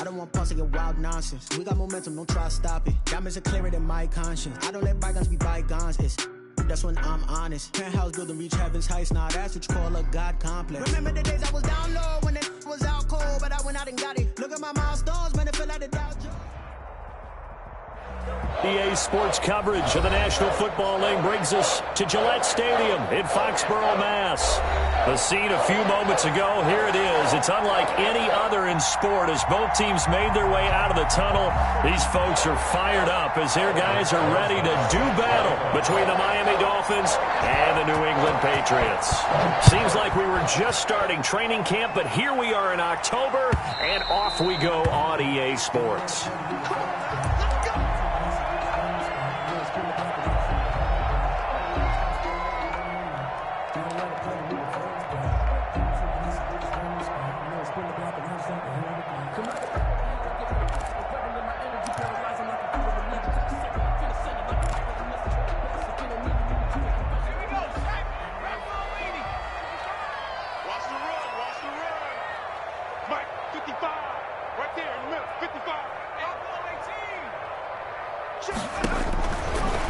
don't want pause to get wild nonsense. We got momentum, don't try to stop it. Diamonds are clearer than my conscience. I don't let bygones be bygones. That's when I'm honest. Penthouse building, reach heaven's heights. Now that's what you call a God complex. Remember the days I was down low when it was out cold, but I went out and got it. Look at my milestones, man, it feel like the Dow Jones. EA Sports coverage of the National Football League brings us to Gillette Stadium in Foxborough, Mass. The scene a few moments ago, here it is. It's unlike any other in sport as both teams made their way out of the tunnel. These folks are fired up as their guys are ready to do battle between the Miami Dolphins and the New England Patriots. Seems like we were just starting training camp, but here we are in October, and off we go on EA Sports.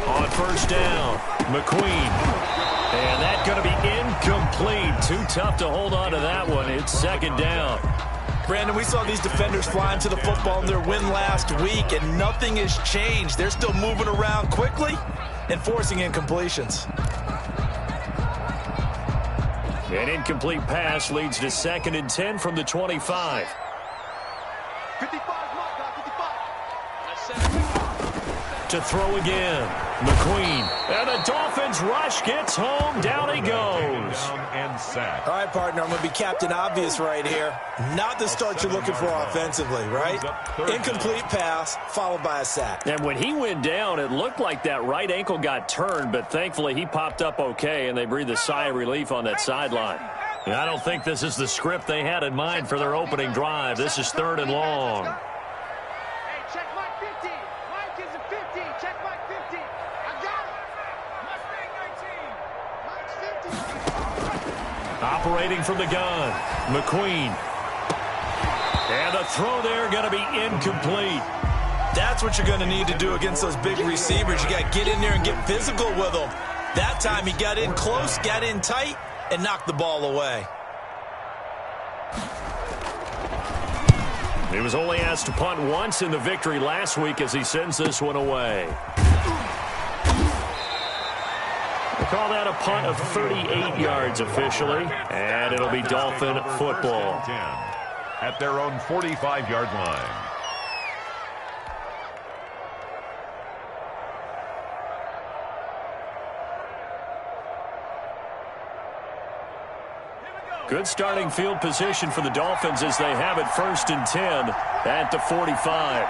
On first down, McQueen. And that's going to be incomplete. Too tough to hold on to that one. It's second down. Brandon, we saw these defenders flying to the football in their win last week, and nothing has changed. They're still moving around quickly and forcing incompletions. An incomplete pass leads to 2nd and 10 from the 25. 55, to throw again. McQueen. And the Dolphins rush gets home. Down he goes. And sack. All right, partner, I'm going to be Captain Obvious right here. Not the start you're looking for offensively, right? Incomplete pass followed by a sack. And when he went down, it looked like that right ankle got turned, but thankfully he popped up okay, and they breathed a sigh of relief on that sideline. And I don't think this is the script they had in mind for their opening drive. This is 3rd and long. Operating from the gun, McQueen. And the throw there going to be incomplete. That's what you're going to need to do against those big receivers. You got to get in there and get physical with them. That time he got in close, got in tight, and knocked the ball away. He was only asked to punt once in the victory last week as he sends this one away. They call that a punt of 38 yards officially, and it'll be Dolphin football. At their own 45-yard line. Good starting field position for the Dolphins as they have it 1st and 10 at the 45.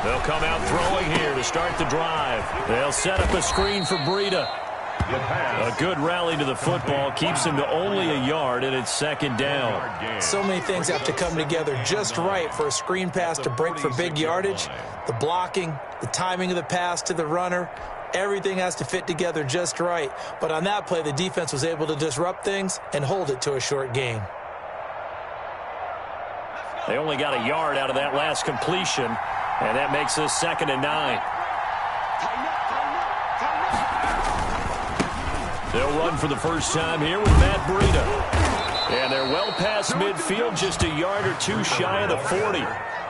They'll come out throwing here to start the drive. They'll set up a screen for Breida. A good rally to the football keeps him to only a yard, and it's 2nd down. So many things have to come together just right for a screen pass to break for big yardage. The blocking, the timing of the pass to the runner, everything has to fit together just right. But on that play, the defense was able to disrupt things and hold it to a short gain. They only got a yard out of that last completion, and that makes this 2nd and 9. They'll run for the first time here with Matt Breida. And they're well past midfield, just a yard or two shy of the 40.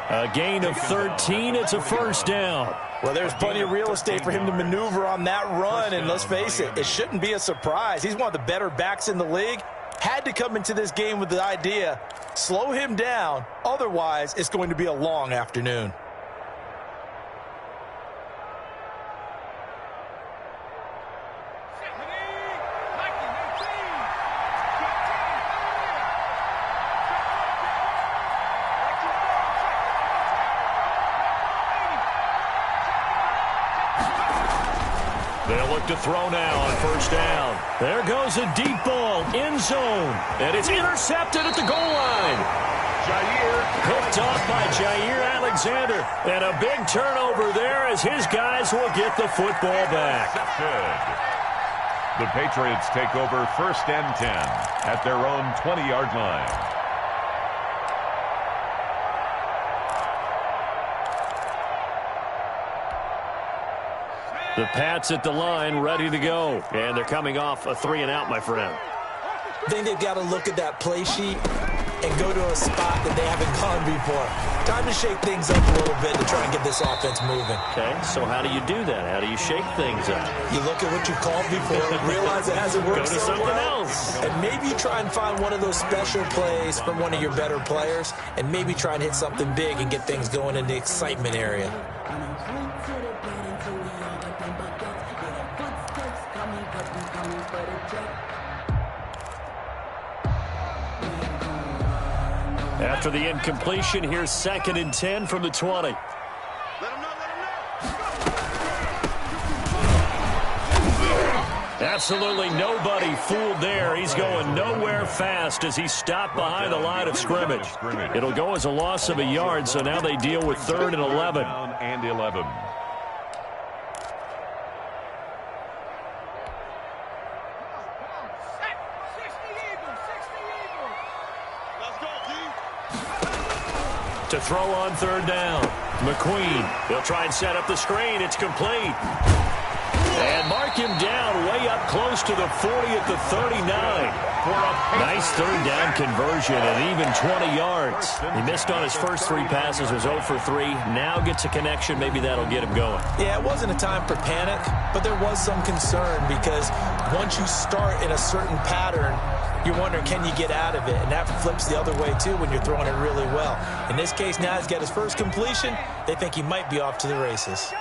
A gain of 13, it's a 1st down. Well, there's plenty of real estate for him to maneuver on that run, and let's face it, it shouldn't be a surprise. He's one of the better backs in the league. Had to come into this game with the idea, slow him down, otherwise it's going to be a long afternoon. They'll look to throw now on 1st down. There goes a deep ball, end zone, and it's intercepted at the goal line. Picked off by Jair Alexander, and a big turnover there as his guys will get the football back. The Patriots take over 1st and 10 at their own 20-yard line. The Pats at the line, ready to go. And they're coming off a 3-and-out, my friend. I think they've got to look at that play sheet and go to a spot that they haven't gone before. Time to shake things up a little bit to try and get this offense moving. Okay, so how do you do that? How do you shake things up? You look at what you called before, realize it hasn't worked Go to something else. and maybe try and find one of those special plays from one of your better players, and maybe try and hit something big and get things going in the excitement area. After the incompletion, here's 2nd and 10 from the 20. Absolutely nobody fooled there. He's going nowhere fast as he stopped behind the line of scrimmage. It'll go as a loss of a yard, so now they deal with 3rd and 11. And 11. To throw on 3rd down. McQueen. They'll try and set up the screen. It's complete. And mark him down way up close to the 40 at the 39. Nice 3rd down conversion and even 20 yards. He missed on his first 3 passes, was 0 for 3. Now gets a connection. Maybe that'll get him going. Yeah, it wasn't a time for panic, but there was some concern because once you start in a certain pattern, you're wondering, can you get out of it? And that flips the other way, too, when you're throwing it really well. In this case, now he's got his first completion. They think he might be off to the races.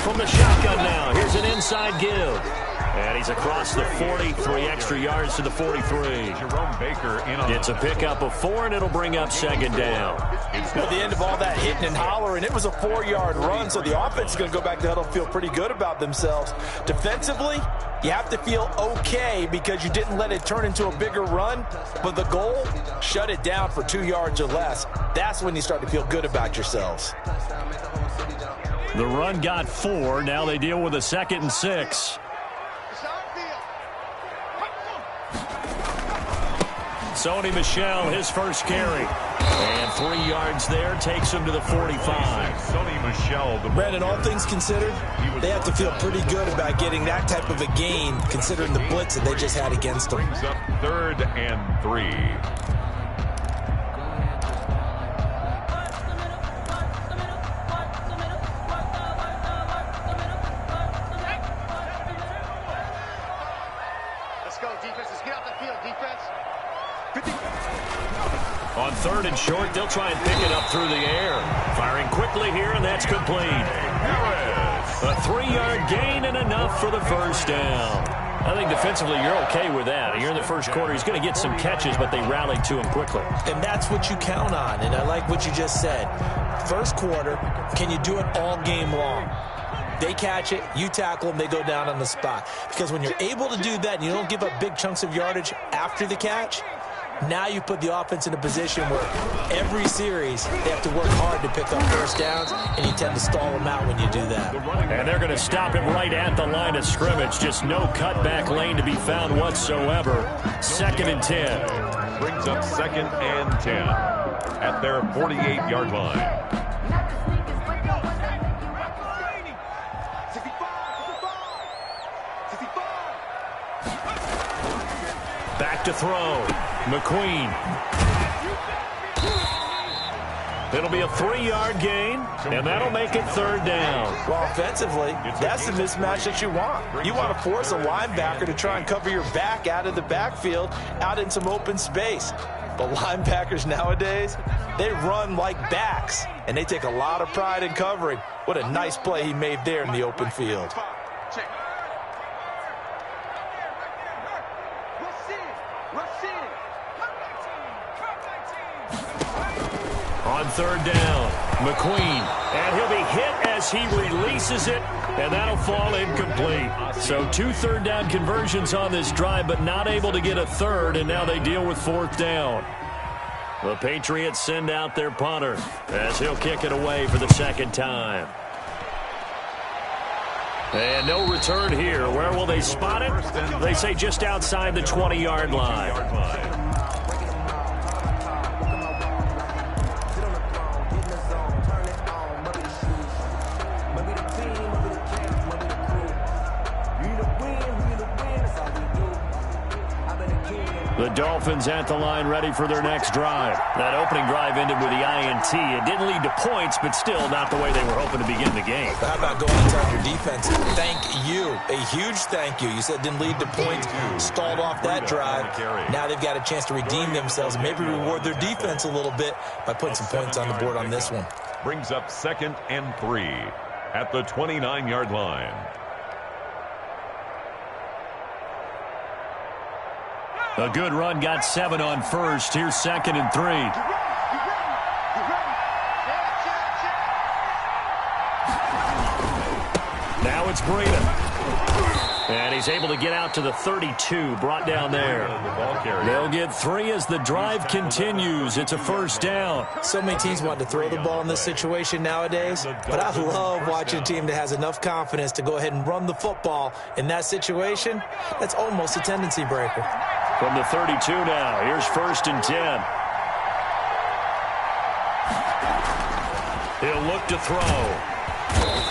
From the shotgun now, here's an inside give. And he's across the 40, 3 extra yards to the 43. Jerome Baker in on Gets a pickup of 4, and it'll bring up 2nd down. At the end of all that hitting and hollering, it was a 4-yard run, so the offense is going to go back to huddle and feel pretty good about themselves. Defensively, you have to feel okay because you didn't let it turn into a bigger run, but the goal, shut it down for 2 yards or less. That's when you start to feel good about yourselves. The run got 4. Now they deal with a 2nd and 6. Sony Michel, his first carry. And 3 yards there, takes him to the 45. Sony Michel. Brandon, all things considered, they have to feel pretty good about getting that type of a gain, considering the blitz that they just had against them. Brings up 3rd and 3. On 3rd and short, they'll try and pick it up through the air. Firing quickly here, and that's complete. A 3-yard gain and enough for the first down. I think defensively you're okay with that. You're in the first quarter. He's going to get some catches, but they rallied to him quickly. And that's what you count on, and I like what you just said. First quarter, can you do it all game long? They catch it, you tackle them, they go down on the spot. Because when you're able to do that and you don't give up big chunks of yardage after the catch, now you put the offense in a position where every series they have to work hard to pick up first downs, and you tend to stall them out when you do that. And they're going to stop him right at the line of scrimmage. Just no cutback lane to be found whatsoever. 2nd and 10. Brings up 2nd and 10 at their 48-yard line. Back to throw. McQueen. It'll be a 3-yard gain, and that'll make it 3rd down. Well, offensively, that's the mismatch that you want. You want to force a linebacker to try and cover your back out of the backfield, out in some open space. But linebackers nowadays, they run like backs, and they take a lot of pride in covering. What a nice play he made there in the open field. On 3rd down, McQueen, and he'll be hit as he releases it, and that'll fall incomplete. So 2 3rd down conversions on this drive, but not able to get a 3rd, and now they deal with 4th down. The Patriots send out their punter as he'll kick it away for the 2nd time. And no return here. Where will they spot it? They say just outside the 20-yard line. The Dolphins at the line ready for their next drive. That opening drive ended with the INT. It didn't lead to points, but still not the way they were hoping to begin the game. How about going and telling your defense, thank you, a huge thank you. You said it didn't lead to points, stalled off that drive. Now they've got a chance to redeem themselves and maybe reward their defense a little bit by putting some points on the board on this one. Brings up 2nd and 3 at the 29-yard line. A good run got 7 on first. Here's 2nd and 3. Now it's Breida. And he's able to get out to the 32, brought down there. They'll get 3 as the drive continues. It's a first down. So many teams want to throw the ball in this situation nowadays, but I love watching a team that has enough confidence to go ahead and run the football in that situation. That's almost a tendency breaker. From the 32 now, here's 1st and 10. He'll look to throw.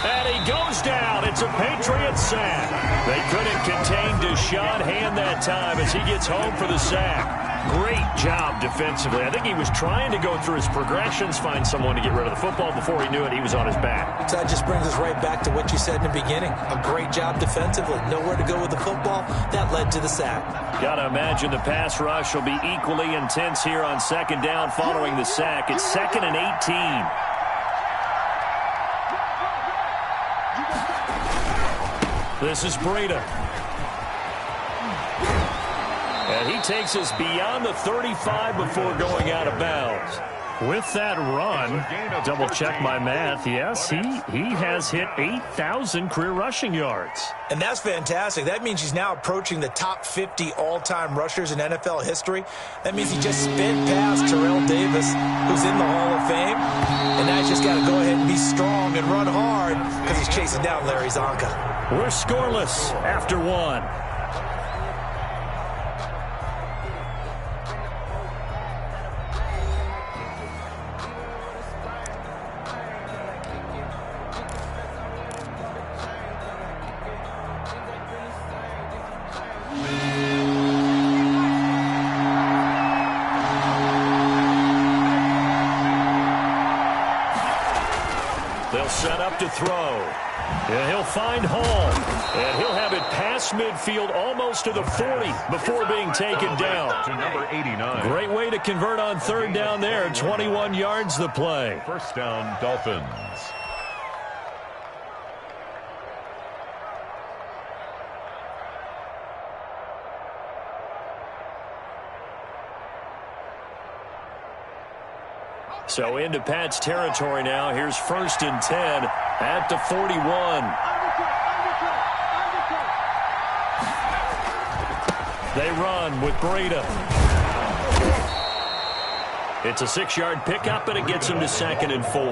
And he goes down. It's a Patriot sack. They couldn't contain Deshaun Hand that time as he gets home for the sack. Great job defensively. I think he was trying to go through his progressions, find someone to get rid of the football. Before he knew it, he was on his back. So that just brings us right back to what you said in the beginning. A great job defensively. Nowhere to go with the football. That led to the sack. Got to imagine the pass rush will be equally intense here on 2nd down following the sack. It's 2nd and 18. This is Breida. And he takes us beyond the 35 before going out of bounds. With that run, double check my math, yes, he has hit 8,000 career rushing yards. And that's fantastic. That means he's now approaching the top 50 all-time rushers in NFL history. That means he just sped past Terrell Davis, who's in the Hall of Fame. And now he's just got to go ahead and be strong and run hard because he's chasing down Larry Zonka. We're scoreless after 1. They'll set up to throw. Yeah, he'll find Hall. And he'll have it past midfield almost to the 40 before being taken down. To number 89. Great way to convert on 3rd down there. 21 yards the play. First down, Dolphins. So into Pat's territory now. Here's 1st and 10 at the 41. They run with Breida. It's a 6-yard pickup, and it gets him to 2nd and 4.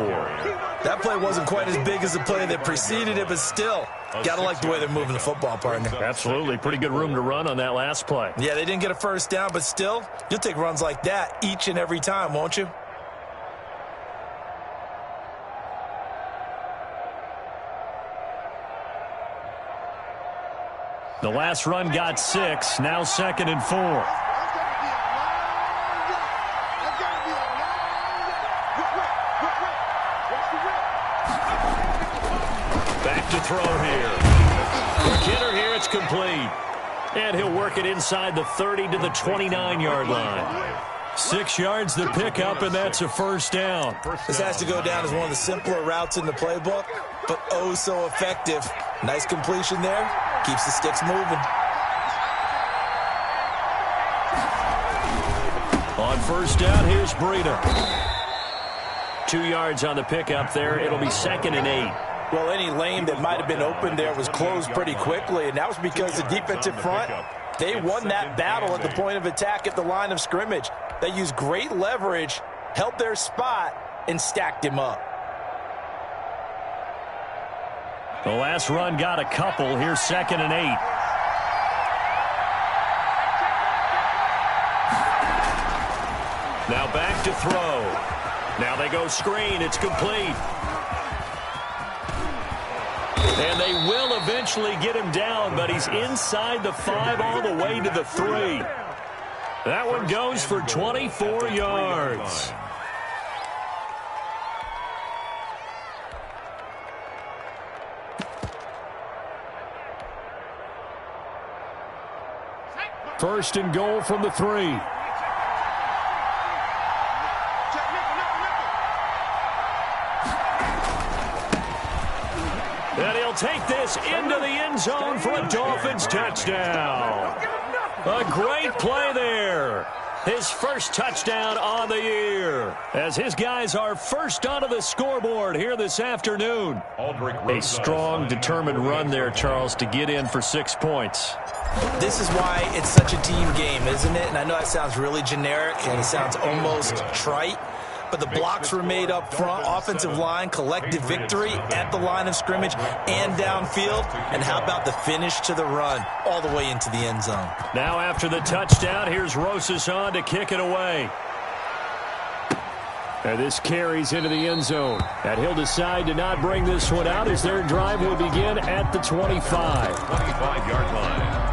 That play wasn't quite as big as the play that preceded it, but still, got to like the way they're moving the football, partner. Absolutely. Pretty good room to run on that last play. Yeah, they didn't get a first down, but still, you'll take runs like that each and every time, won't you? The last run got 6. Now 2nd and 4. Back to throw here. Kidder here. It's complete. And he'll work it inside the 30 to the 29-yard line. 6 yards the pickup, and that's a first down. This has to go down as one of the simpler routes in the playbook, but oh so effective. Nice completion there. Keeps the sticks moving. On first down, here's Breida. 2 yards on the pickup there. It'll be 2nd and 8. Well, any lane that might have been open there was closed pretty quickly, and that was because the defensive front, they won that battle at the point of attack at the line of scrimmage. They used great leverage, held their spot, and stacked him up. The last run got a couple. Here's 2nd and 8. Now back to throw. Now they go screen. It's complete. And they will eventually get him down, but he's inside the 5 all the way to the 3. That one goes for 24 yards. First and goal from the 3. And he'll take this into the end zone for a Dolphins touchdown. A great play there. His first touchdown on the year, as his guys are first onto the scoreboard here this afternoon. A strong, determined run there, Charles, to get in for 6 points. This is why it's such a team game, isn't it? And I know that sounds really generic and it sounds almost trite, but the blocks were made up front, offensive line, collective victory at the line of scrimmage and downfield. And how about the finish to the run all the way into the end zone? Now after the touchdown, here's Rosas on to kick it away. And this carries into the end zone. And he'll decide to not bring this one out as their drive will begin at the 25. 25-yard line.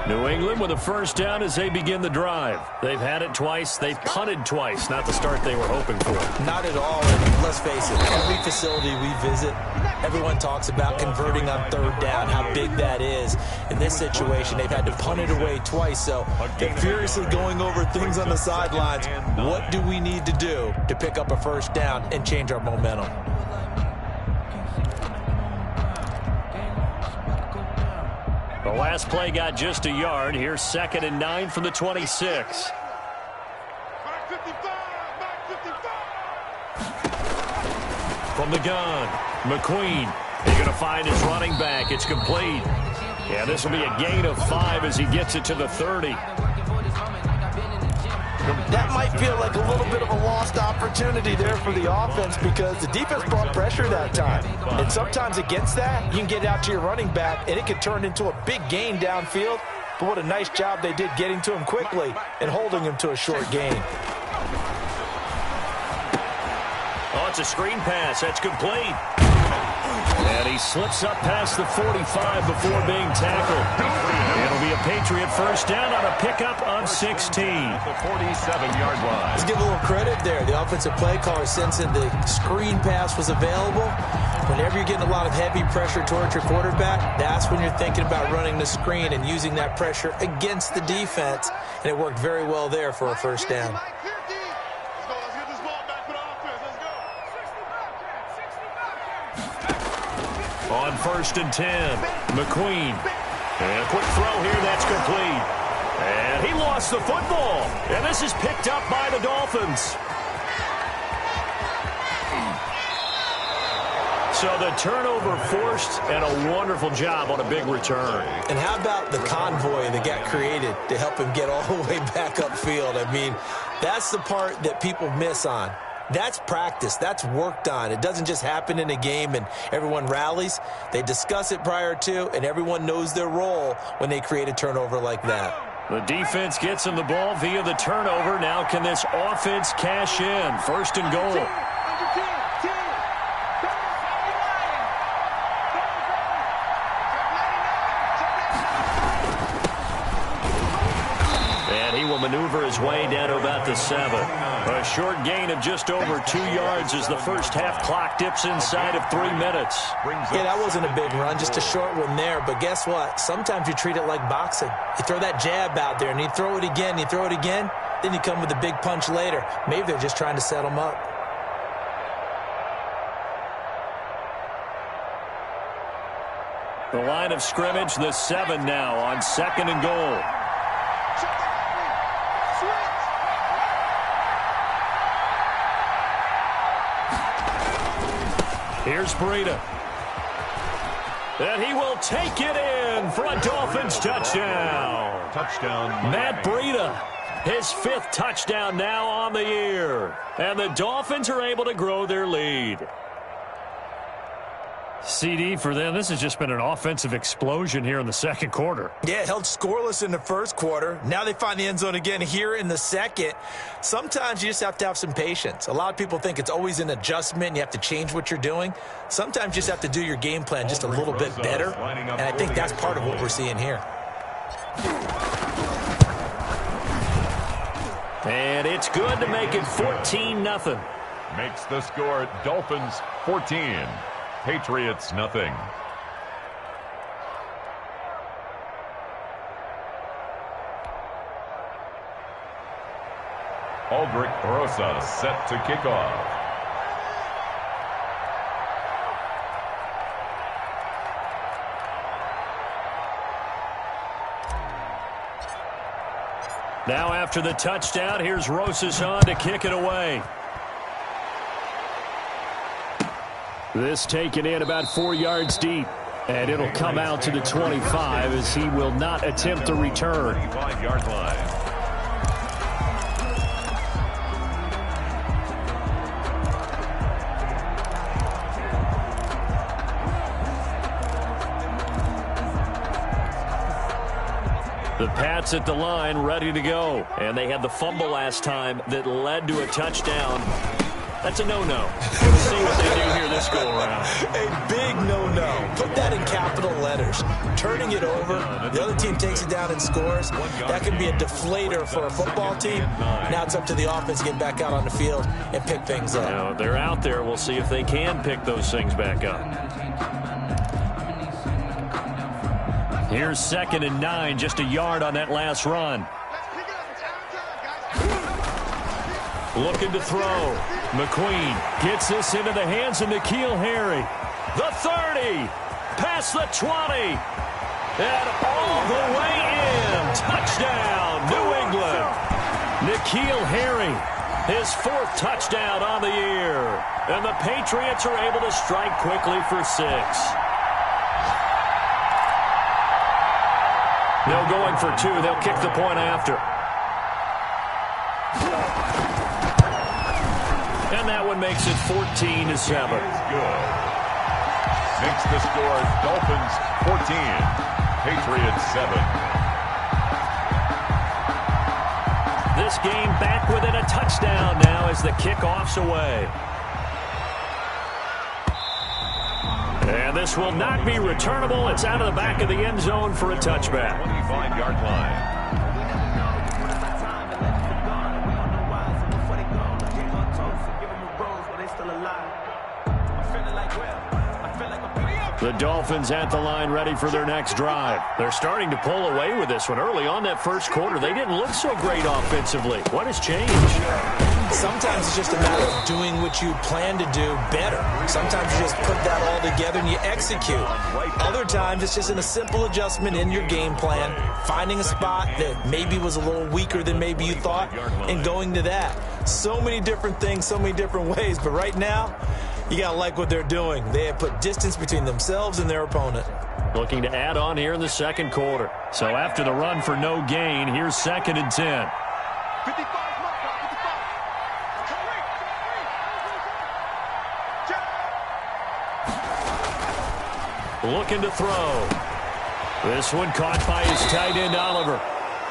New England with a first down as they begin the drive. They've had it twice. They've punted twice. Not the start they were hoping for. Not at all. And let's face it, every facility we visit, everyone talks about converting on third down, how big that is. In this situation, they've had to punt it away twice. So they're furiously going over things on the sidelines. What do we need to do to pick up a first down and change our momentum? The last play got just a yard. Here's 2nd and 9 from the 26. From the gun, McQueen. He's going to find his running back. It's complete. Yeah, this will be a gain of 5 as he gets it to the 30. That might feel like a little bit of a lost opportunity there for the offense because the defense brought pressure that time. And sometimes against that, you can get out to your running back, and it can turn into a big gain downfield. But what a nice job they did getting to him quickly and holding him to a short gain. Oh, it's a screen pass. That's complete. And he slips up past the 45 before being tackled. It'll be a Patriot first down on a pickup of 16. The 47-yard line. Let's give a little credit there. The offensive play caller sensing the screen pass was available. Whenever you're getting a lot of heavy pressure towards your quarterback, that's when you're thinking about running the screen and using that pressure against the defense. And it worked very well there for a first down. On 1st and 10, McQueen. And a quick throw here, that's complete. And he lost the football. And this is picked up by the Dolphins. So the turnover forced, and a wonderful job on a big return. And how about the convoy that got created to help him get all the way back upfield? I mean, that's the part that people miss on. That's practice. That's worked on. It doesn't just happen in a game and everyone rallies. They discuss it prior to, and everyone knows their role when they create a turnover like that. The defense gets him the ball via the turnover. Now can this offense cash in? 1st and goal. And he will maneuver his way down to about the 7. A short gain of just over 2 yards as the first half clock dips inside of 3 minutes. Yeah, that wasn't a big run, just a short one there. But guess what? Sometimes you treat it like boxing. You throw that jab out there, and you throw it again, you throw it again, then you come with a big punch later. Maybe they're just trying to set them up. The line of scrimmage, the 7 now on 2nd and goal. Here's Breida. And he will take it in for a Dolphins touchdown. Touchdown. Matt Breida, his 5th touchdown now on the year. And the Dolphins are able to grow their lead. CD for them. This has just been an offensive explosion here in the second quarter. Yeah, held scoreless in the first quarter. Now they find the end zone again here in the second. Sometimes you just have to have some patience. A lot of people think it's always an adjustment and you have to change what you're doing. Sometimes you just have to do your game plan just a little bit better, and I think that's part of what we're seeing here. And it's good to make it 14-0. Makes the score Dolphins 14, Patriots nothing. Aldrich Rosa set to kick off. Now after the touchdown, here's Rosas on to kick it away. This taken in about 4 yards deep. And it'll come out to the 25 as he will not attempt to return. 25-yard line. The Pats at the line, ready to go. And they had the fumble last time that led to a touchdown. That's a no-no. We'll see what they do here this go-around. A big no-no. Put that in capital letters. Turning it over, the other team takes it down and scores. That can be a deflator for a football team. Now it's up to the offense to get back out on the field and pick things up. Now, they're out there. We'll see if they can pick those things back up. Here's 2nd and 9, just a yard on that last run. Looking to throw. McQueen gets this into the hands of N'Keal Harry. The 30, past the 20, and all the way in. Touchdown, New England. N'Keal Harry, his 4th touchdown on the year. And the Patriots are able to strike quickly for 6. No going for 2. They'll kick the point after. And that one makes it 14-7. Good. Makes the score Dolphins 14, Patriots 7. This game back within a touchdown now as the kickoff's away. And this will not be returnable. It's out of the back of the end zone for a touchback. 25-yard line. The Dolphins at the line ready for their next drive. They're starting to pull away with this one. Early on that first quarter, they didn't look so great offensively. What has changed? Sometimes it's just a matter of doing what you plan to do better. Sometimes you just put that all together and you execute. Other times it's just in a simple adjustment in your game plan, finding a spot that maybe was a little weaker than maybe you thought, and going to that. So many different things, so many different ways, but right now, you got to like what they're doing. They have put distance between themselves and their opponent. Looking to add on here in the second quarter. So after the run for no gain, here's 2nd and 10. 55. Looking to throw. This one caught by his tight end, Oliver.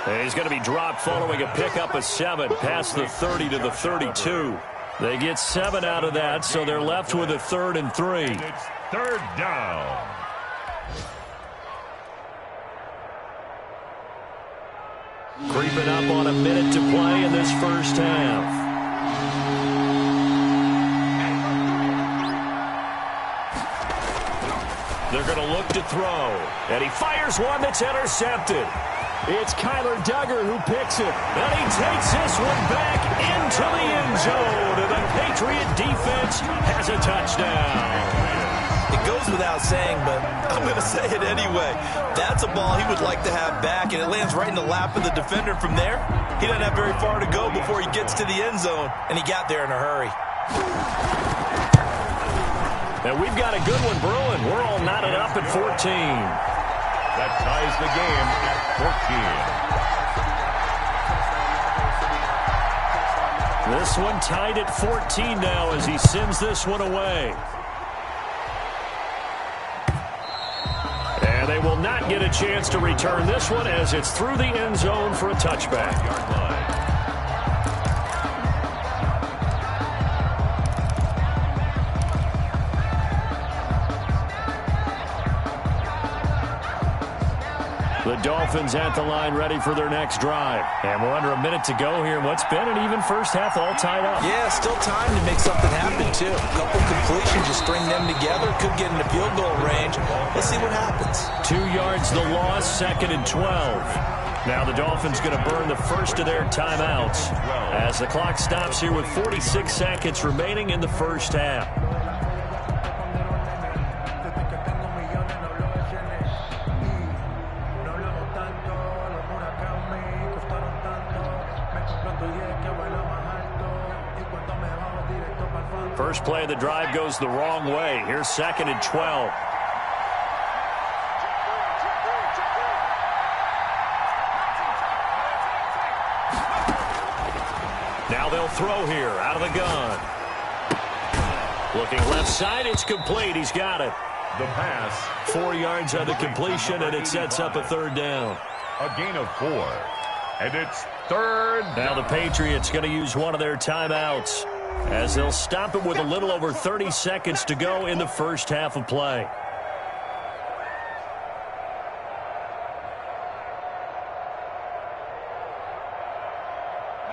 And he's going to be dropped following a pickup of 7 past the 30 to the 32. They get 7 out of that, so they're left with a 3rd and 3. It's 3rd down. Creeping up on a minute to play in this first half. They're going to look to throw. And he fires one that's intercepted. It's Kyler Duggar who picks it. And he takes this one back into the end zone. And the Patriot defense has a touchdown. It goes without saying, but I'm going to say it anyway. That's a ball he would like to have back, and it lands right in the lap of the defender from there. He doesn't have very far to go before he gets to the end zone, and he got there in a hurry. And we've got a good one brewing. We're all knotted up at 14. That ties the game at 14. This one tied at 14 now as he sends this one away. And they will not get a chance to return this one as it's through the end zone for a touchback. The Dolphins at the line ready for their next drive. And we're under a minute to go here. What's been an even first half all tied up. Yeah, still time to make something happen, too. A couple completions, just string them together. Could get into field goal range. Let's see what happens. 2 yards the loss, 2nd and 12. Now the Dolphins going to burn the first of their timeouts as the clock stops here with 46 seconds remaining in the first half. First play of the drive goes the wrong way. Here's 2nd and 12. Now they'll throw here out of the gun. Looking left side, it's complete. He's got it. The pass. 4 yards on the completion, and it sets up a 3rd down. A gain of 4. And it's 3rd down. Now the Patriots going to use one of their timeouts as they'll stop it with a little over 30 seconds to go in the first half of play.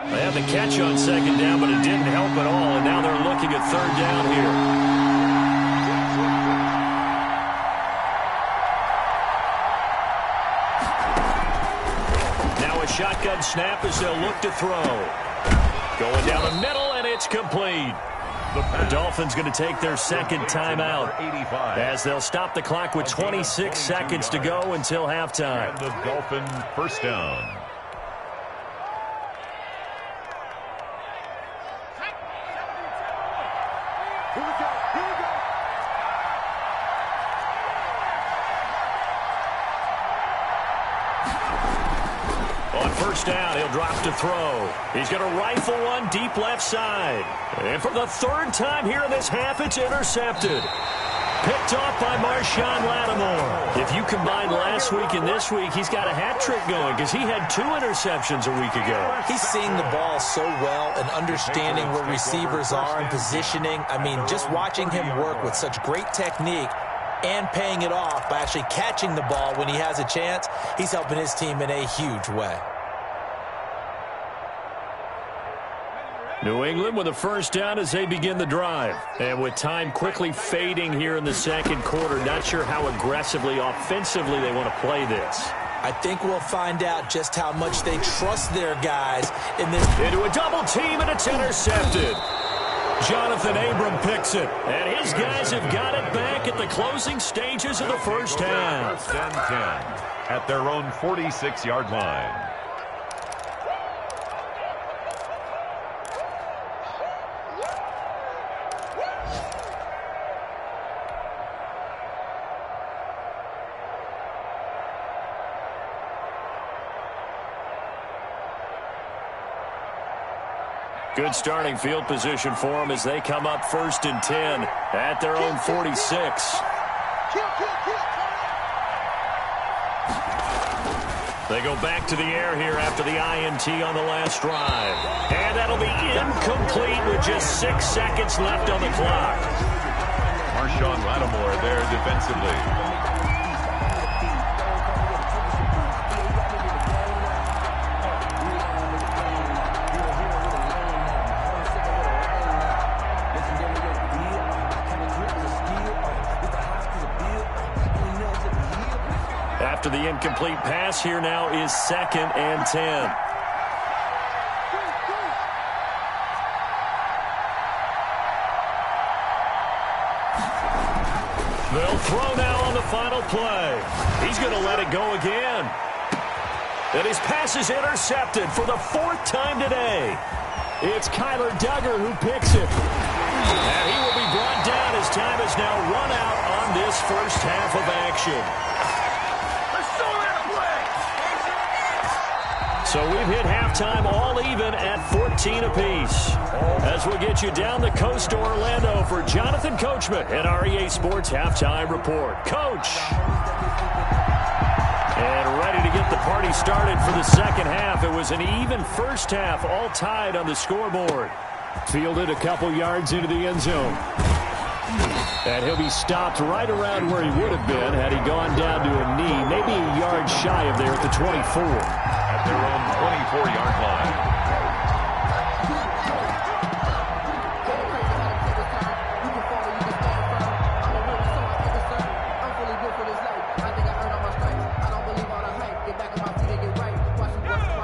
They had the catch on 2nd down, but it didn't help at all, and now they're looking at 3rd down here. Now a shotgun snap as they'll look to throw. Going down the middle, and it's complete. The Dolphins going to take their 2nd timeout as they'll stop the clock with 26 seconds to go until halftime. And the Dolphin first down. First down, he'll drop to throw. He's going to rifle one deep left side. And for the 3rd time here in this half, it's intercepted. Picked off by Marshawn Lattimore. If you combine last week and this week, he's got a hat trick going because he had 2 interceptions a week ago. He's seeing the ball so well and understanding where receivers are and positioning. I mean, just watching him work with such great technique and paying it off by actually catching the ball when he has a chance, he's helping his team in a huge way. New England with a first down as they begin the drive. And with time quickly fading here in the 2nd quarter, not sure how aggressively, offensively they want to play this. I think we'll find out just how much they trust their guys in this. Into a double team, and it's intercepted. Jonathan Abram picks it. And his guys have got it back at the closing stages of the first half. 1st and 10 at their own 46-yard line. Good starting field position for them as they come up 1st and 10 at their own 46. They go back to the air here after the INT on the last drive. And that'll be incomplete with just 6 seconds left on the clock. Marshawn Lattimore there defensively. After the incomplete pass, here now is 2nd and 10. They'll throw now on the final play. He's going to let it go again. And his pass is intercepted for the 4th time today. It's Kyler Duggar who picks it. And he will be brought down as time has now run out on this first half of action. So we've hit halftime all even at 14 apiece. As we'll get you down the coast to Orlando for Jonathan Coachman at our EA Sports Halftime Report. Coach. And ready to get the party started for the second half. It was an even first half, all tied on the scoreboard. Fielded a couple yards into the end zone. And he'll be stopped right around where he would have been had he gone down to a knee, maybe a yard shy of there at the 24. At their own 24-yard line.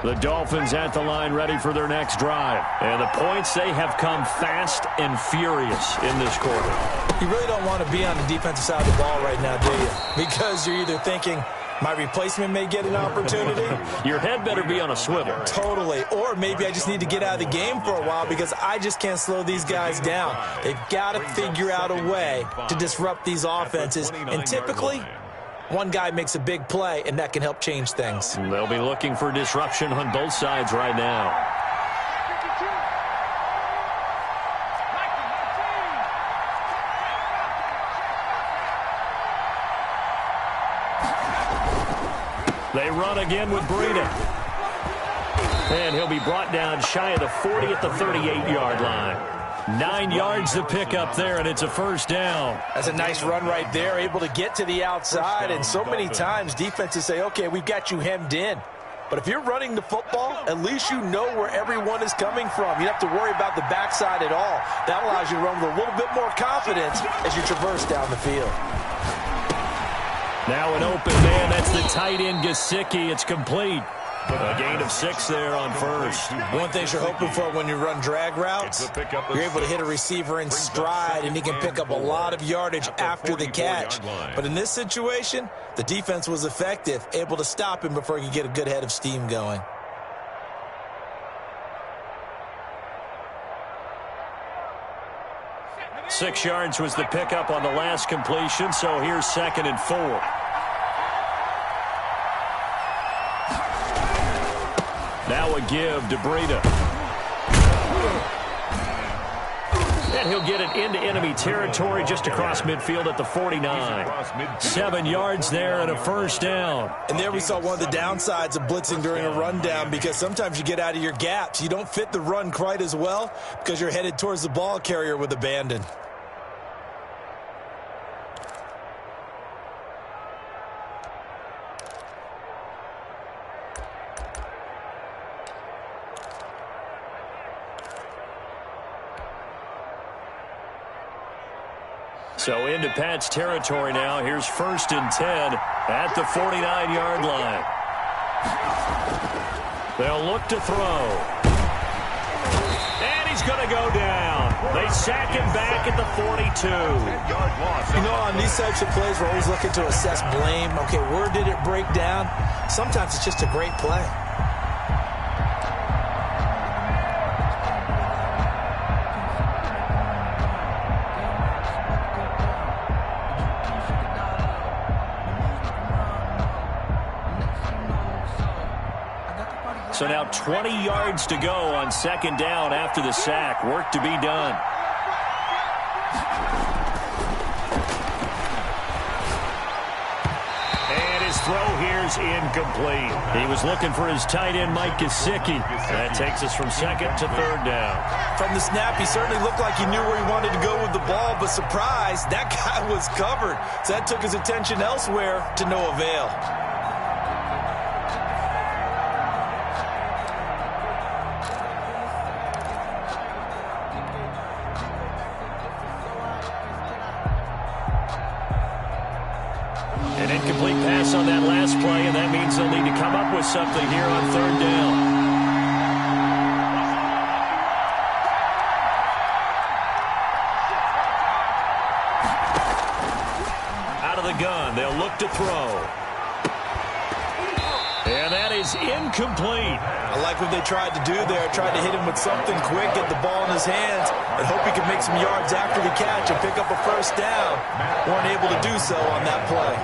The Dolphins at the line ready for their next drive. And the points, they have come fast and furious in this quarter. You really don't want to be on the defensive side of the ball right now, do you? Because you're either thinking, my replacement may get an opportunity. Your head better be on a swivel. Totally. Or maybe I just need to get out of the game for a while because I just can't slow these guys down. They've got to figure out a way to disrupt these offenses. And typically, one guy makes a big play, and that can help change things. They'll be looking for disruption on both sides right now. They run again with Breida. And he'll be brought down shy of the 40 at the 38-yard line. 9 yards to pick up there, and it's a first down. That's a nice run right there, able to get to the outside. And so many times defenses say, okay, we've got you hemmed in. But if you're running the football, at least you know where everyone is coming from. You don't have to worry about the backside at all. That allows you to run with a little bit more confidence as you traverse down the field. Now an open man. That's the tight end, Gesicki. It's complete. A gain of 6 there on first. One thing you're hoping for when you run drag routes, you're able to hit a receiver in stride, and he can pick up a lot of yardage after the catch. But in this situation, the defense was effective, able to stop him before he could get a good head of steam going. Six yards was the pickup on the last completion, so here's 2nd and 4. Now a give to Breida. And he'll get it into enemy territory just across midfield at the 49. 7 yards there and a first down. And there we saw one of the downsides of blitzing during a rundown, because sometimes you get out of your gaps. You don't fit the run quite as well because you're headed towards the ball carrier with abandon. So into Pat's territory now. Here's 1st and 10 at the 49-yard line. They'll look to throw. And he's going to go down. They sack him back at the 42. You know, on these types of plays, we're always looking to assess blame. Okay, where did it break down? Sometimes it's just a great play. So now 20 yards to go on 2nd down after the sack. Work to be done. And his throw here's incomplete. He was looking for his tight end, Mike Gesicki. That takes us from 2nd to 3rd down. From the snap, he certainly looked like he knew where he wanted to go with the ball, but surprise, that guy was covered. So that took his attention elsewhere to no avail. An incomplete pass on that last play, and that means they'll need to come up with something here on 3rd down. Out of the gun, they'll look to throw. And that is incomplete. I like what they tried to do there. Tried to hit him with something quick, get the ball in his hands, and hope he could make some yards after the catch and pick up a first down. Weren't able to do so on that play.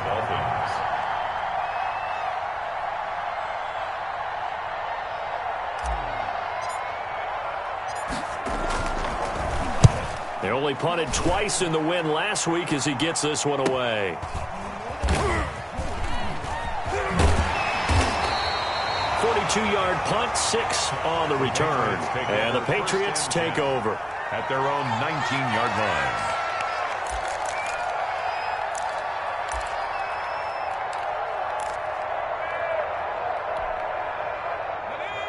They only punted twice in the win last week as he gets this one away. 42-yard punt, 6 on the return. And the Patriots take over at their own 19-yard line.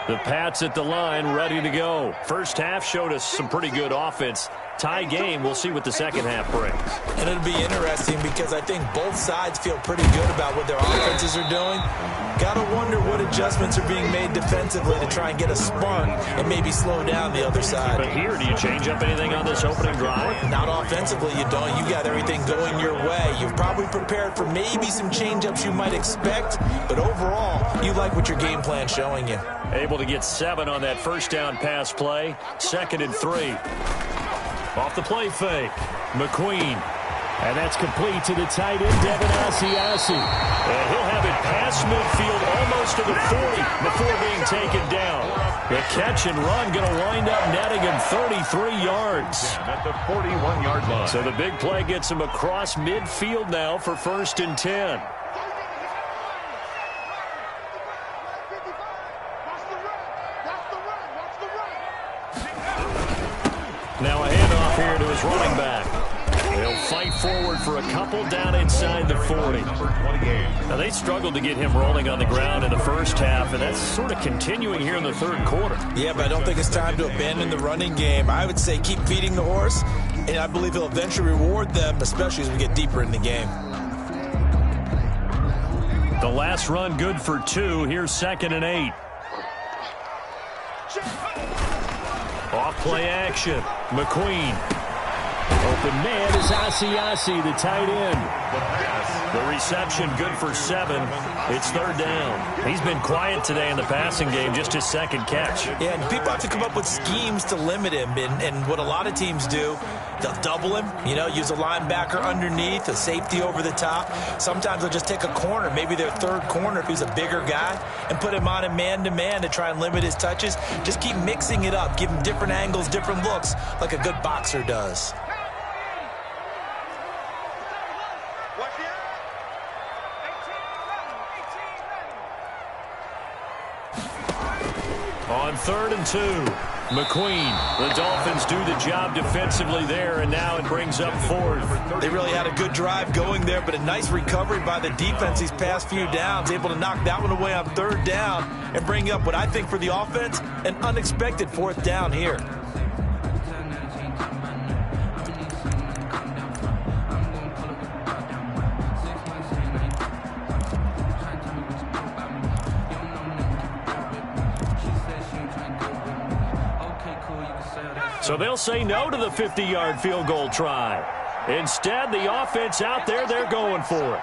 The Pats at the line, ready to go. First half showed us some pretty good offense. Tie game. We'll see what the second half brings. And it'll be interesting because I think both sides feel pretty good about what their offenses are doing. Got to wonder what adjustments are being made defensively to try and get a spark and maybe slow down the other side. But here, do you change up anything on this opening drive? Not offensively, you don't. You got everything going your way. You've probably prepared for maybe some change-ups you might expect, but overall, you like what your game plan's showing you. Able to get 7 on that first down pass play. 2nd and 3. Off the play fake. McQueen. And that's complete to the tight end, Devin Asiasi. And he'll have it past midfield almost to the 40 before being taken down. The catch and run going to wind up netting him 33 yards. At the 41-yard line. So the big play gets him across midfield now for 1st and 10. Now a handoff here to his running back. They'll fight forward for a couple down inside the 40. Now they struggled to get him rolling on the ground in the first half, and that's sort of continuing here in the third quarter. Yeah, but I don't think it's time to abandon the running game. I would say keep feeding the horse, and I believe he'll eventually reward them, especially as we get deeper in the game. The last run good for 2. Here's 2nd and 8. Off play action. McQueen. Open man is Asiasi, the tight end. The reception good for 7. It's 3rd down. He's been quiet today in the passing game, just his 2nd catch. Yeah, and people have to come up with schemes to limit him. And what a lot of teams do, they'll double him, use a linebacker underneath, a safety over the top. Sometimes they'll just take a corner, maybe their 3rd corner if he's a bigger guy, and put him on a man-to-man to try and limit his touches. Just keep mixing it up, give him different angles, different looks, like a good boxer does. On 3rd and 2, McQueen. The Dolphins do the job defensively there, and now it brings up 4th. They really had a good drive going there, but a nice recovery by the defense these past few downs, able to knock that one away on 3rd down and bring up what I think for the offense, an unexpected 4th down here. So they'll say no to the 50-yard field goal try. Instead, the offense out there, they're going for it.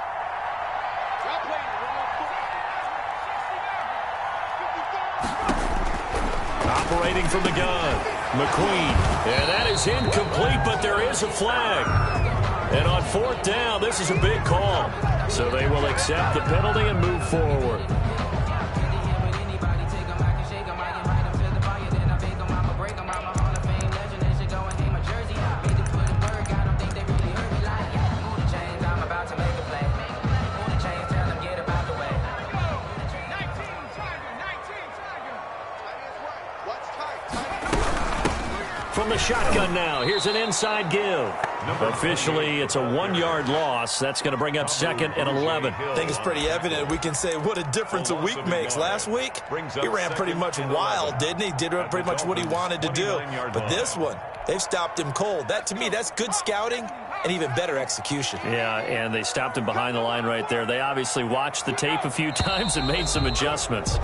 Operating from the gun, McQueen. And that is incomplete, but there is a flag. And on 4th down, this is a big call. So they will accept the penalty and move forward. From the shotgun now, here's an inside give. Officially, it's a 1-yard loss. That's going to bring up 2nd and 11. I think it's pretty evident. We can say what a difference a week makes. Last week, he ran pretty much wild, didn't he? Did pretty much what he wanted to do. But this one, they've stopped him cold. That, to me, that's good scouting and even better execution. Yeah, and they stopped him behind the line right there. They obviously watched the tape a few times and made some adjustments.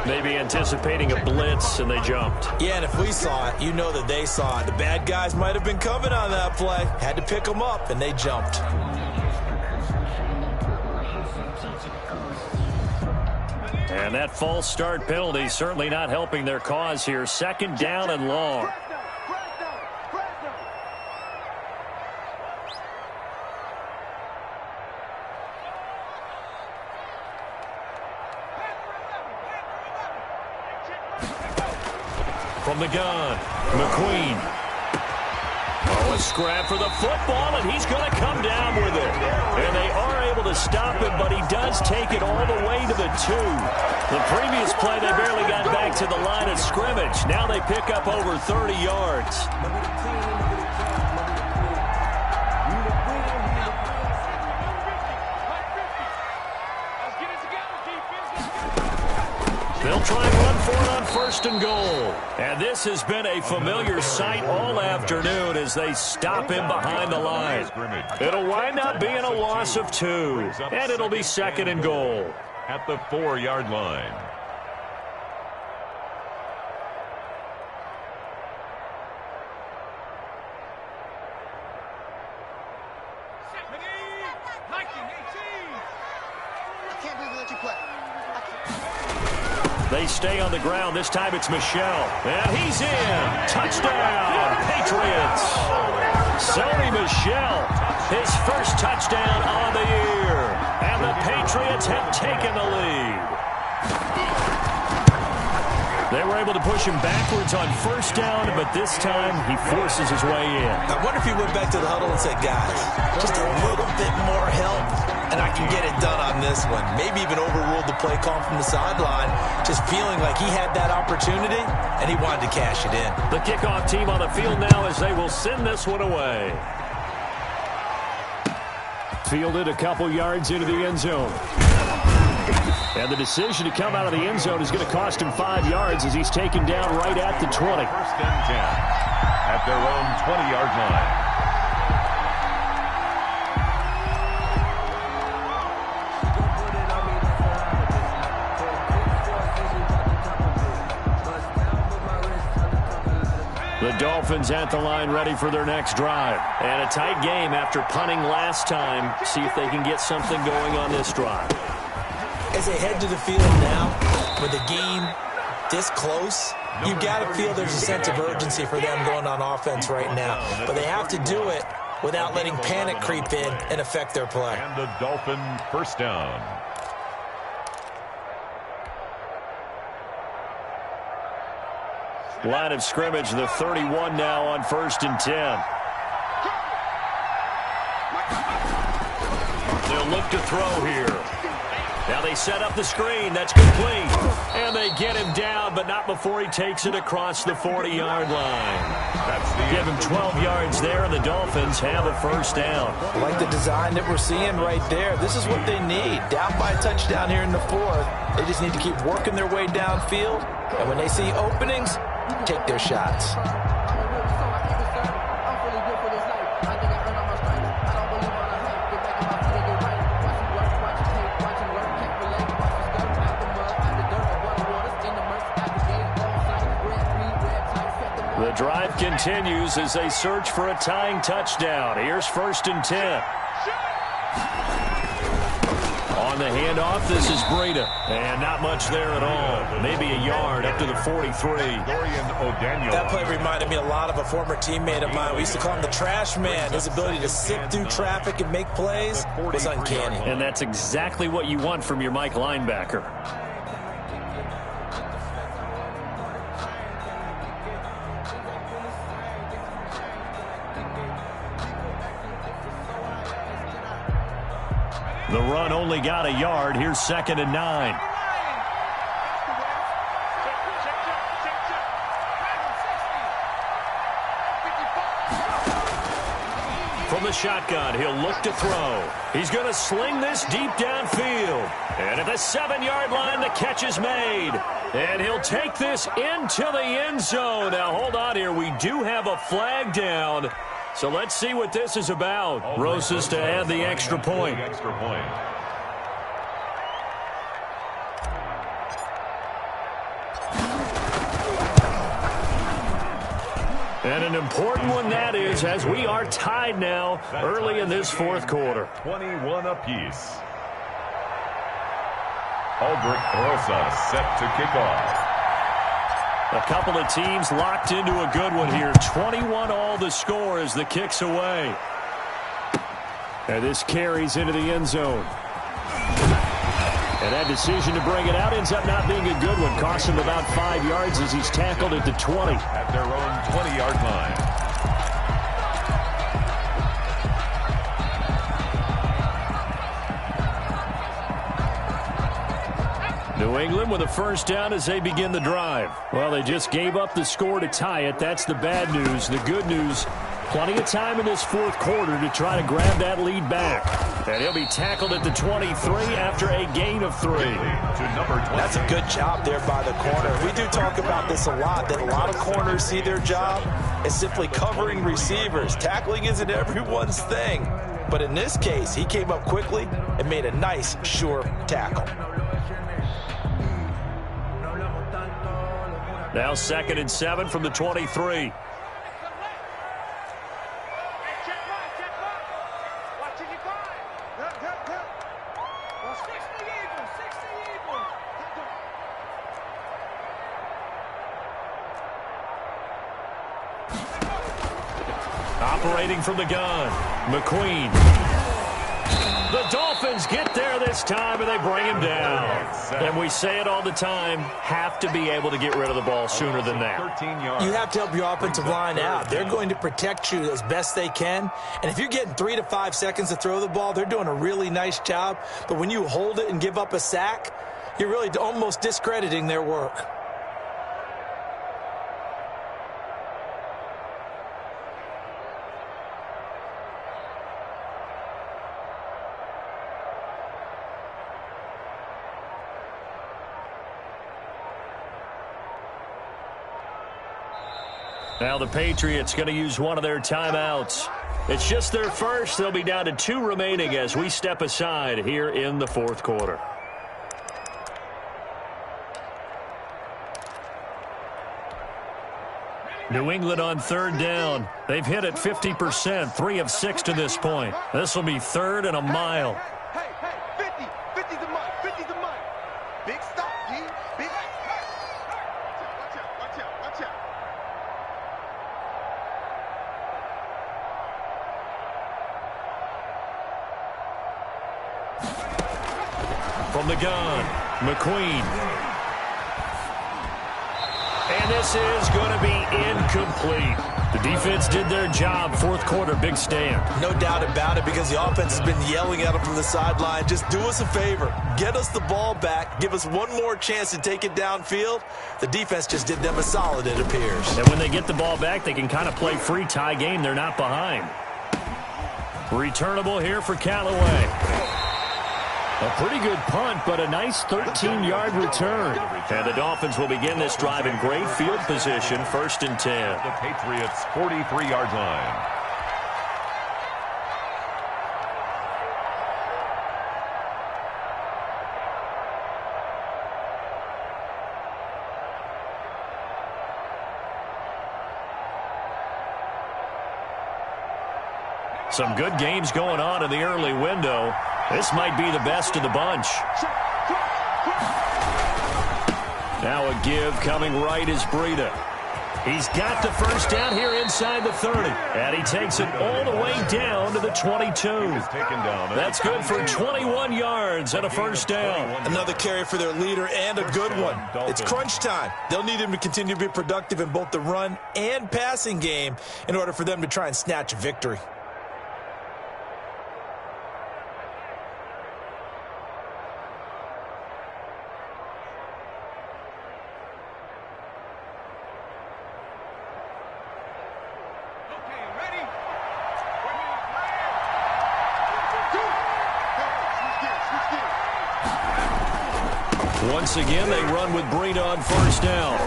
Maybe anticipating a blitz, and they jumped. Yeah, and if we saw it, you know that they saw it. The bad guys might have been coming on that play. Had to pick them up, and they jumped. And that false start penalty certainly not helping their cause here. 2nd down and long. From the gun, McQueen. A scrap for the football, and he's going to come down with it. And they are able to stop him, but he does take it all the way to the 2. The previous play, they barely got back to the line of scrimmage. Now they pick up over 30 yards. They'll try and run for it on 1st and goal. And this has been a familiar sight all afternoon as they stop him behind the line. It'll wind up being a loss of 2. And it'll be 2nd and goal. At the 4-yard line. They stay on the ground. This time it's Michel. And he's in. Touchdown, Patriots. Sony Michel, his first touchdown on the year. And the Patriots have taken the lead. They were able to push him backwards on 1st down, but this time he forces his way in. I wonder if he went back to the huddle and said, guys, just a little bit more help, and I can get it done on this one. Maybe even overruled the play call from the sideline, just feeling like he had that opportunity, and he wanted to cash it in. The kickoff team on the field now as they will send this one away. Fielded a couple yards into the end zone. And the decision to come out of the end zone is going to cost him 5 yards as he's taken down right at the 20. 1st and 10 at their own 20-yard line. The Dolphins at the line ready for their next drive. And a tight game after punting last time. See if they can get something going on this drive. As they head to the field now, with the game this close, you've got to feel there's a sense of urgency for them going on offense right now. But they have to do it without letting panic creep in and affect their play. And the Dolphin 1st down. Line of scrimmage, the 31 now on 1st and 10. They'll look to throw here. Now they set up the screen. That's complete. And they get him down, but not before he takes it across the 40-yard line. Give him 12 yards there, and the Dolphins have a 1st down. I like the design that we're seeing right there. This is what they need. Down by a touchdown here in the 4th. They just need to keep working their way downfield. And when they see openings, take their shots. The drive continues as they search for a tying touchdown. Here's 1st and 10. On the handoff, this is Breida. And not much there at all. Maybe a yard up to the 43. That play reminded me a lot of a former teammate of mine. We used to call him the trash man. His ability to sift through traffic and make plays was uncanny. And that's exactly what you want from your Mike linebacker. The run only got a yard. Here's 2nd and 9. From the shotgun, he'll look to throw. He's going to sling this deep downfield. And at the 7-yard line, the catch is made. And he'll take this into the end zone. Now, hold on here. We do have a flag down. So let's see what this is about. Rosas to add the extra point. And an important one that is, as we are tied now early in this 4th quarter. 21 apiece. Albert Rosas set to kick off. A couple of teams locked into a good one here. 21 all the score as the kick's away. And this carries into the end zone. And that decision to bring it out ends up not being a good one. Costs him about 5 yards as he's tackled at the 20. At their own 20-yard line. New England with a first down as they begin the drive. Well, they just gave up the score to tie it. That's the bad news. The good news, plenty of time in this fourth quarter to try to grab that lead back. And he'll be tackled at the 23 after a gain of 3. That's a good job there by the corner. We do talk about this a lot, that a lot of corners see their job as simply covering receivers. Tackling isn't everyone's thing. But in this case, he came up quickly and made a nice, sure tackle. Now 2nd and 7 from the 23. Operating from the gun, McQueen. The Dolphins get there this time, and they bring him down. And we say it all the time, have to be able to get rid of the ball sooner than that. You have to help your offensive line out. They're going to protect you as best they can. And if you're getting 3 to 5 seconds to throw the ball, they're doing a really nice job. But when you hold it and give up a sack, you're really almost discrediting their work. Now the Patriots going to use one of their timeouts. It's just their first. They'll be down to 2 remaining as we step aside here in the fourth quarter. New England on 3rd down. They've hit it 50%, 3 of 6 to this point. This will be 3rd and a mile. Hey, 50 the mile, 50 the mile. Big stop, G. Big. Watch out. From the gun, McQueen. And this is going to be incomplete. The defense did their job. Fourth quarter, big stand. No doubt about it, because the offense has been yelling at them from the sideline. Just do us a favor. Get us the ball back. Give us one more chance to take it downfield. The defense just did them a solid, it appears. And when they get the ball back, they can kind of play free tie game. They're not behind. Returnable here for Callaway. A pretty good punt, but a nice 13-yard return. And the Dolphins will begin this drive in great field position, 1st and 10. The Patriots' 43-yard line. Some good games going on in the early window. This might be the best of the bunch. Now a give coming right is Breida. He's got the first down here inside the 30. And he takes it all the way down to the 22. That's good for 21 yards and a first down. Another carry for their leader and a good one. It's crunch time. They'll need him to continue to be productive in both the run and passing game in order for them to try and snatch a victory. Once again, they run with Breida on first down.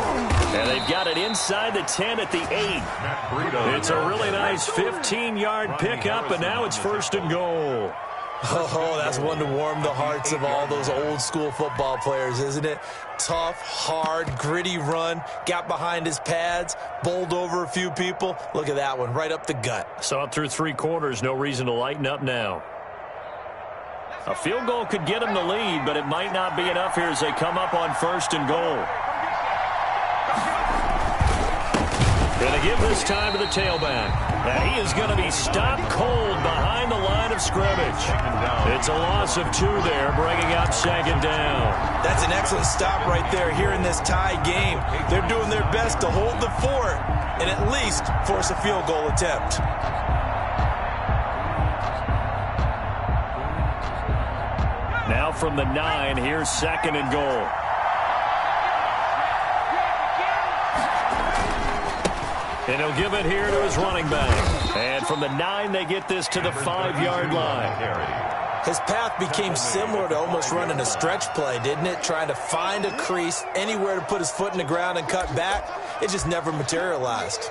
And they've got it inside the 10 at the 8. It's a really nice 15-yard pickup, and now it's 1st and goal. Oh, that's one to warm the hearts of all those old-school football players, isn't it? Tough, hard, gritty run, got behind his pads, bowled over a few people. Look at that one, right up the gut. Saw it through 3 quarters, no reason to lighten up now. A field goal could get them the lead, but it might not be enough here as they come up on 1st and goal. Going to give this time to the tailback. And he is going to be stopped cold behind the line of scrimmage. It's a loss of 2 there, bringing up 2nd down. That's an excellent stop right there here in this tie game. They're doing their best to hold the fort and at least force a field goal attempt. Now from the 9, here's 2nd and goal. And he'll give it here to his running back. And from the 9, they get this to the 5-yard line. His path became similar to almost running a stretch play, didn't it? Trying to find a crease, anywhere to put his foot in the ground and cut back. It just never materialized.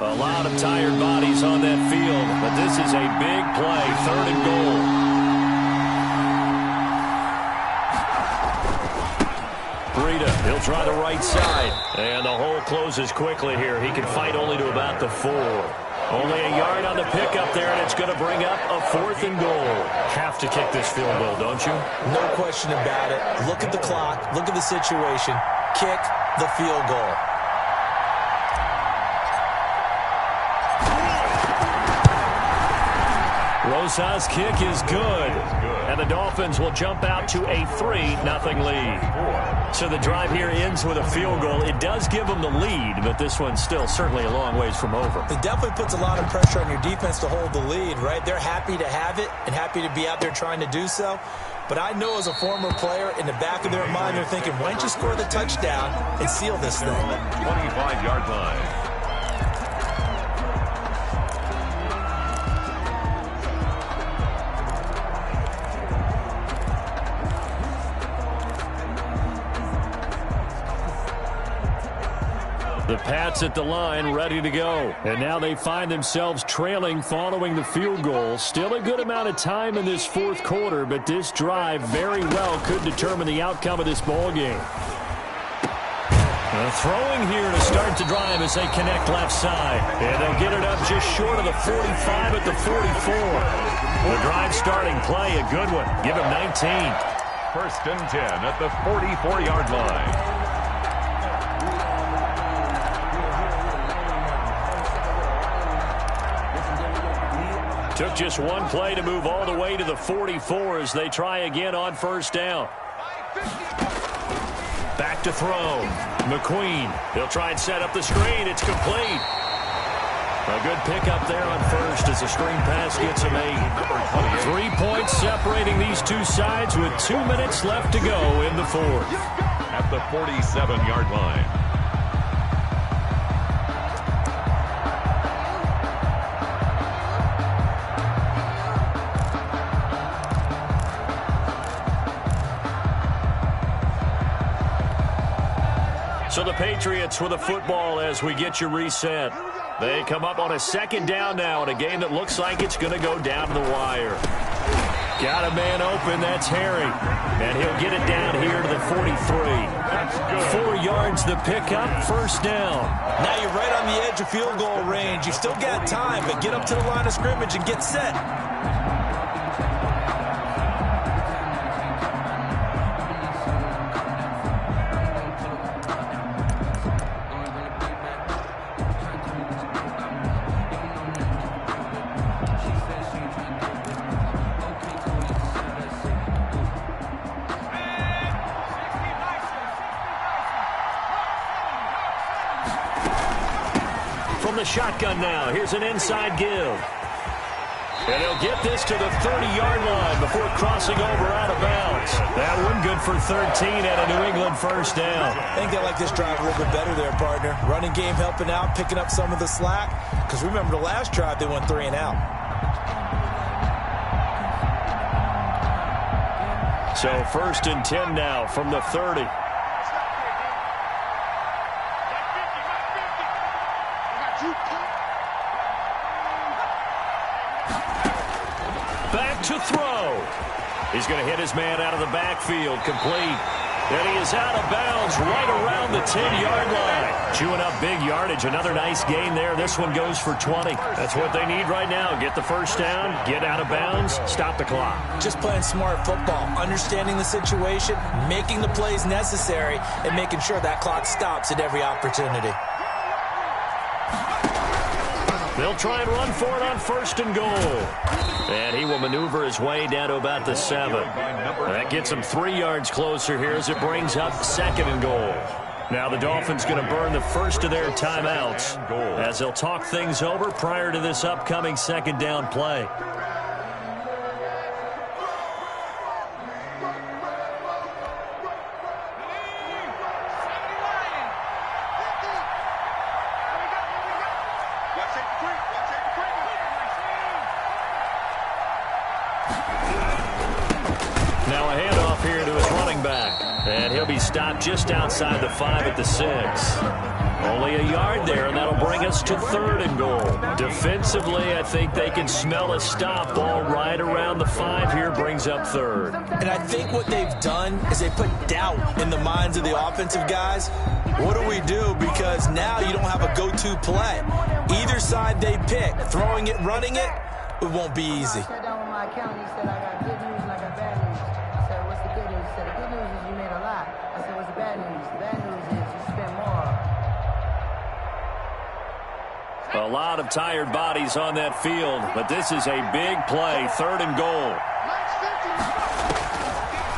A lot of tired bodies on that field, but this is a big play, 3rd and goal. Breida, he'll try the right side, and the hole closes quickly here. He can fight only to about the 4. Only a yard on the pickup there, and it's going to bring up a 4th and goal. Have to kick this field goal, don't you? No question about it. Look at the clock. Look at the situation. Kick the field goal. Rosa's kick is good. And the Dolphins will jump out to a 3-0 lead. So the drive here ends with a field goal. It does give them the lead, but this one's still certainly a long ways from over. It definitely puts a lot of pressure on your defense to hold the lead, right? They're happy to have it and happy to be out there trying to do so. But I know as a former player, in the back of their mind, they're thinking, why don't you score the touchdown and seal this thing? 25-yard line. The Pats at the line, ready to go. And now they find themselves trailing following the field goal. Still a good amount of time in this 4th quarter, but this drive very well could determine the outcome of this ball game. Throwing here to start the drive as they connect left side. And they'll get it up just short of the 45 at the 44. The drive starting play, a good one. Give him 19. 1st and 10 at the 44-yard line. Took just one play to move all the way to the 44 as they try again on 1st down. Back to throw. McQueen. He'll try and set up the screen. It's complete. A good pickup there on 1st as the screen pass gets him 8. 3 points separating these two sides with 2 minutes left to go in the 4th. At the 47-yard line. So the Patriots with a football as we get you reset. They come up on a 2nd down now in a game that looks like it's going to go down to the wire. Got a man open, that's Harry. And he'll get it down here to the 43. 4 yards the pickup, 1st down. Now you're right on the edge of field goal range. You've still got time, but get up to the line of scrimmage and get set. The shotgun now. Here's an inside give. And he'll get this to the 30-yard line before crossing over out of bounds. That one good for 13 and a New England 1st down. I think they like this drive a little bit better there, partner. Running game helping out, picking up some of the slack. Because remember the last drive, they went 3 and out. So 1st and 10 now from the 30. Back to throw. He's going to hit his man out of the backfield, complete. And he is out of bounds right around the 10-yard line. Chewing up big yardage. Another nice gain there. This one goes for 20. That's what they need right now. Get the 1st down, get out of bounds, stop the clock. Just playing smart football, understanding the situation, making the plays necessary, and making sure that clock stops at every opportunity. They'll try and run for it on 1st and goal. And he will maneuver his way down to about the 7. That gets him 3 yards closer here as it brings up 2nd and goal. Now the Dolphins going to burn the first of their timeouts as they'll talk things over prior to this upcoming second down play. Now a handoff here to his running back. And he'll be stopped just outside the 5 at the 6. Only a yard there, and that'll bring us to 3rd and goal. Defensively, I think they can smell a stop. Ball right around the 5 here brings up 3rd. And I think what they've done is they put doubt in the minds of the offensive guys. What do we do? Because now you don't have a go-to play. Either side they pick, throwing it, running it, it won't be easy. I sat down with my accountant. He said, I got good news and I got bad news. I said, what's the good news? He said, the good news is you made a lot. I said, what's the bad news? The bad news is you spent more. A lot of tired bodies on that field, but this is a big play. 3rd and goal.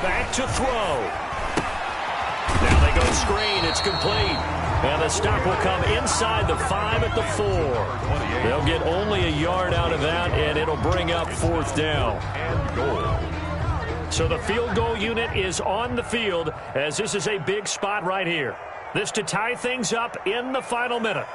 Back to throw. Now they go screen. It's complete. And the stop will come inside the 5 at the 4. They'll get only a yard out of that, and it'll bring up 4th down. And goal. So the field goal unit is on the field as this is a big spot right here. This to tie things up in the final minute.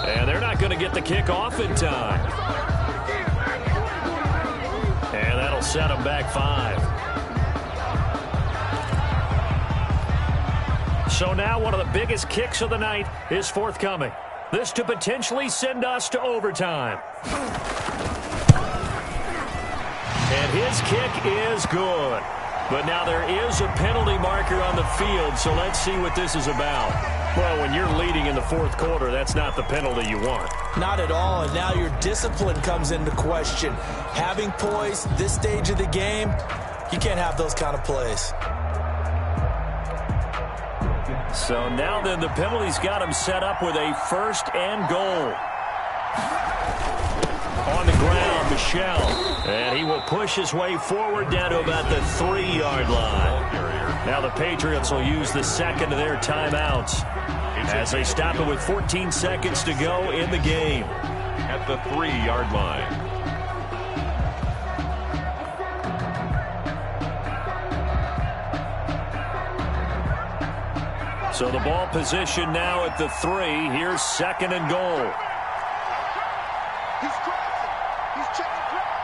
And they're not going to get the kick off in time. And that'll set them back 5. So now one of the biggest kicks of the night is forthcoming. This to potentially send us to overtime. And his kick is good. But now there is a penalty marker on the field, so let's see what this is about. Well, when you're leading in the 4th quarter, that's not the penalty you want. Not at all, and now your discipline comes into question. Having poise this stage of the game, you can't have those kind of plays. So now then the penalty's got him set up with a 1st and goal. On the ground, Michel. And he will push his way forward down to about the 3-yard line. Now the Patriots will use the second of their timeouts as they stop it with 14 seconds to go in the game. At the 3-yard line. So the ball position now at the 3. Here's 2nd and goal. He's crossing. He's checking ground.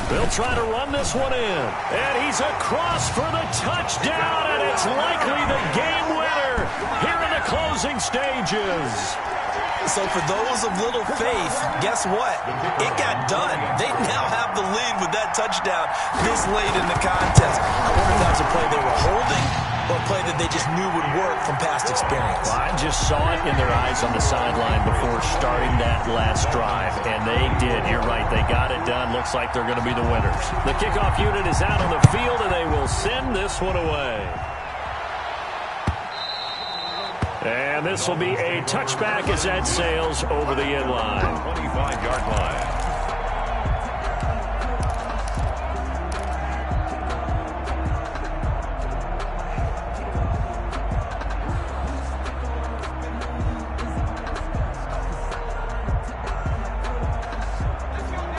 They'll try to run this one in. And he's across for the touchdown, and it's likely the game winner here in the closing stages. So for those of little faith, guess what? It got done. They now have the lead with that touchdown this late in the contest. I wonder if that's a play they were holding or a play that they just knew would work from past experience. Well, I just saw it in their eyes on the sideline before starting that last drive, and they did. You're right. They got it done. Looks like they're going to be the winners. The kickoff unit is out on the field, and they will send this one away. And this will be a touchback as that sails over the end line. 25-yard line.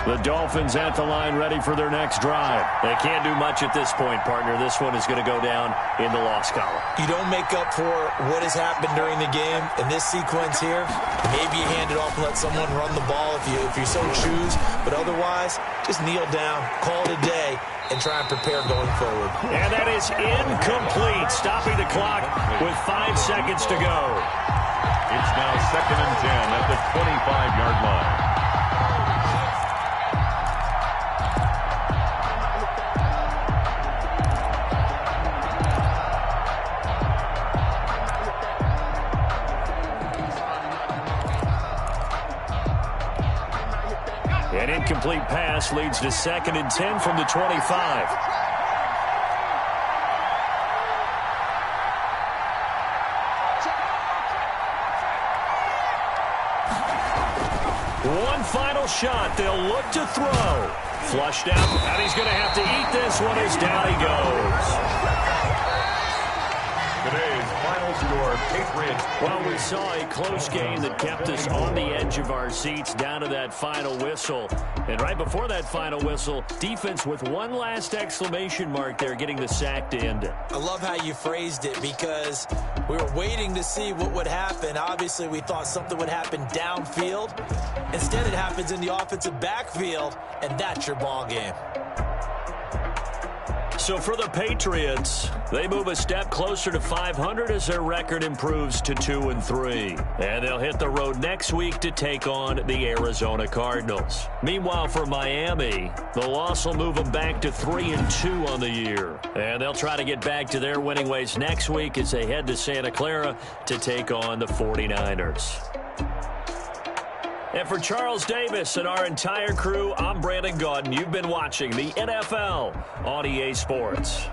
The Dolphins at the line ready for their next drive. They can't do much at this point, partner. This one is going to go down in the loss column. You don't make up for what has happened during the game. In this sequence here, maybe you hand it off and let someone run the ball if you so choose. But otherwise, just kneel down, call it a day, and try and prepare going forward. And that is incomplete, stopping the clock with 5 seconds to go. It's now 2nd and 10 at the 25-yard line. incomplete pass leads to 2nd and 10 from the 25. One final shot. They'll look to throw. Flushed out, and he's going to have to eat this one as down he goes. Today's final score, Patriots. Well, we saw a close game that kept us on the edge of our seats down to that final whistle. And right before that final whistle, defense with one last exclamation mark there, getting the sack to end it. I love how you phrased it, because we were waiting to see what would happen. Obviously, we thought something would happen downfield. Instead, it happens in the offensive backfield, and that's your ball game. So for the Patriots, they move a step closer to 500 as their record improves to 2-3. And they'll hit the road next week to take on the Arizona Cardinals. Meanwhile, for Miami, the loss will move them back to 3-2 on the year. And they'll try to get back to their winning ways next week as they head to Santa Clara to take on the 49ers. And for Charles Davis and our entire crew, I'm Brandon Gaudin. You've been watching the NFL on EA Sports.